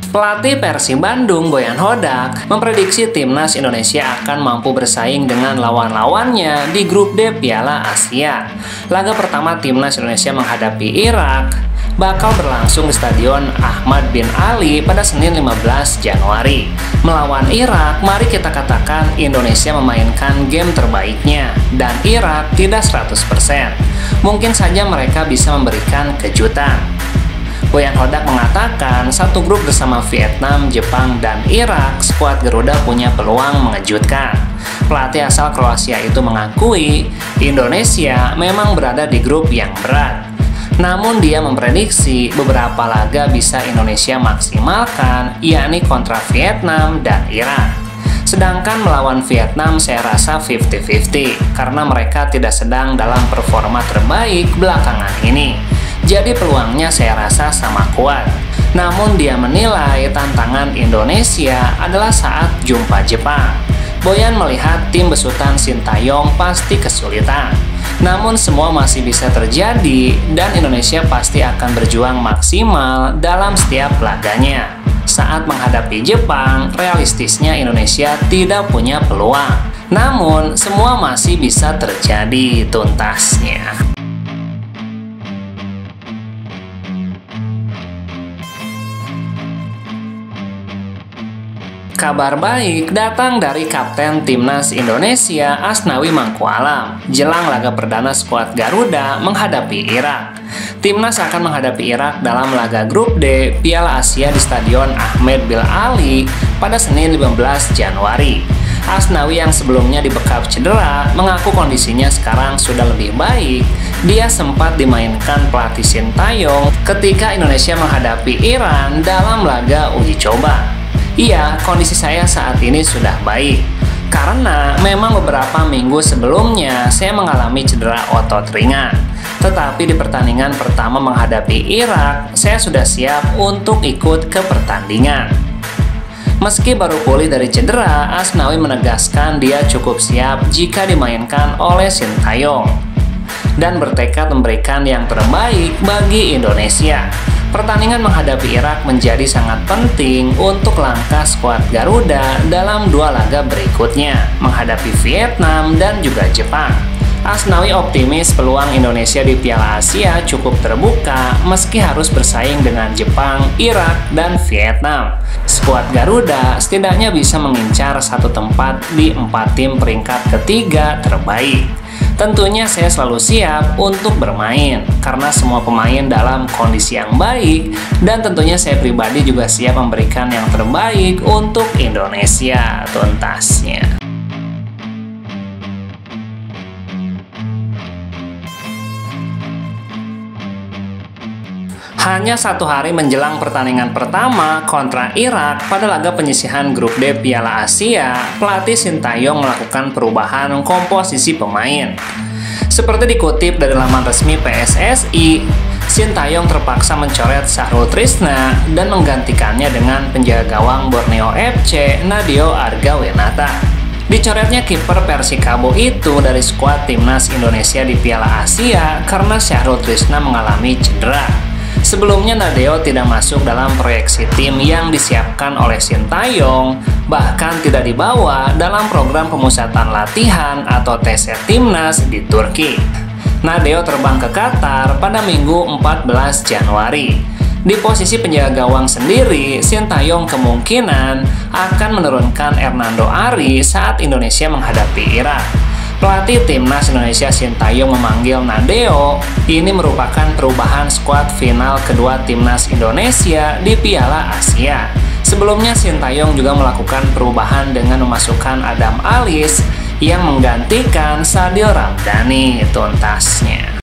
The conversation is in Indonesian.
Pelatih Persib Bandung, Boyan Hodak, memprediksi timnas Indonesia akan mampu bersaing dengan lawan-lawannya di grup D Piala Asia. Laga pertama timnas Indonesia menghadapi Irak bakal berlangsung di Stadion Ahmad bin Ali pada Senin 15 Januari. Melawan Irak, mari kita katakan Indonesia memainkan game terbaiknya dan Irak tidak 100%. Mungkin saja mereka bisa memberikan kejutan. Boyan Hodak mengatakan satu grup bersama Vietnam, Jepang, dan Irak, skuad Garuda punya peluang mengejutkan. Pelatih asal Kroasia itu mengakui Indonesia memang berada di grup yang berat. Namun dia memprediksi beberapa laga bisa Indonesia maksimalkan, yakni kontra Vietnam dan Irak. Sedangkan melawan Vietnam saya rasa 50-50 karena mereka tidak sedang dalam performa terbaik belakangan ini. Jadi peluangnya saya rasa sama kuat. Namun dia menilai tantangan Indonesia adalah saat jumpa Jepang. Boyan melihat tim besutan Sintayong pasti kesulitan. Namun semua masih bisa terjadi dan Indonesia pasti akan berjuang maksimal dalam setiap laganya. Saat menghadapi Jepang, realistisnya Indonesia tidak punya peluang. Namun semua masih bisa terjadi tuntasnya. Kabar baik datang dari Kapten Timnas Indonesia Asnawi Mangkualam jelang laga perdana skuad Garuda menghadapi Irak. Timnas akan menghadapi Irak dalam laga grup D Piala Asia di Stadion Ahmad bin Ali pada Senin 15 Januari. Asnawi yang sebelumnya dibekap cedera mengaku kondisinya sekarang sudah lebih baik. Dia sempat dimainkan pelatih Sintayong ketika Indonesia menghadapi Iran dalam laga uji coba. Iya, kondisi saya saat ini sudah baik. Karena memang beberapa minggu sebelumnya saya mengalami cedera otot ringan. Tetapi di pertandingan pertama menghadapi Irak, saya sudah siap untuk ikut ke pertandingan. Meski baru pulih dari cedera, Asnawi menegaskan dia cukup siap jika dimainkan oleh Sintayong dan bertekad memberikan yang terbaik bagi Indonesia. Pertandingan menghadapi Irak menjadi sangat penting untuk langkah skuad Garuda dalam dua laga berikutnya, menghadapi Vietnam dan juga Jepang. Asnawi optimis peluang Indonesia di Piala Asia cukup terbuka meski harus bersaing dengan Jepang, Irak, dan Vietnam. Skuad Garuda setidaknya bisa mengincar satu tempat di 4 tim peringkat ketiga terbaik. Tentunya saya selalu siap untuk bermain karena semua pemain dalam kondisi yang baik dan tentunya saya pribadi juga siap memberikan yang terbaik untuk Indonesia tuntasnya. Hanya 1 hari menjelang pertandingan pertama kontra Irak pada laga penyisihan grup D Piala Asia, pelatih Sintayong melakukan perubahan komposisi pemain. Seperti dikutip dari laman resmi PSSI, Sintayong terpaksa mencoret Sahrul Trisna dan menggantikannya dengan penjaga gawang Borneo FC, Nadeo Argawinata. Dicoretnya kiper Persikabo itu dari skuad timnas Indonesia di Piala Asia karena Sahrul Trisna mengalami cedera. Sebelumnya Nadeo tidak masuk dalam proyeksi tim yang disiapkan oleh Sintayong, bahkan tidak dibawa dalam program pemusatan latihan atau TC Timnas di Turki. Nadeo terbang ke Qatar pada Minggu 14 Januari. Di posisi penjaga gawang sendiri, Sintayong kemungkinan akan menurunkan Hernando Ari saat Indonesia menghadapi Irak. Pelatih Timnas Indonesia Sintayong memanggil Nadeo. Ini merupakan perubahan skuad final kedua Timnas Indonesia di Piala Asia. Sebelumnya Sintayong juga melakukan perubahan dengan memasukkan Adam Alis yang menggantikan Sadil Ramdhani tuntasnya.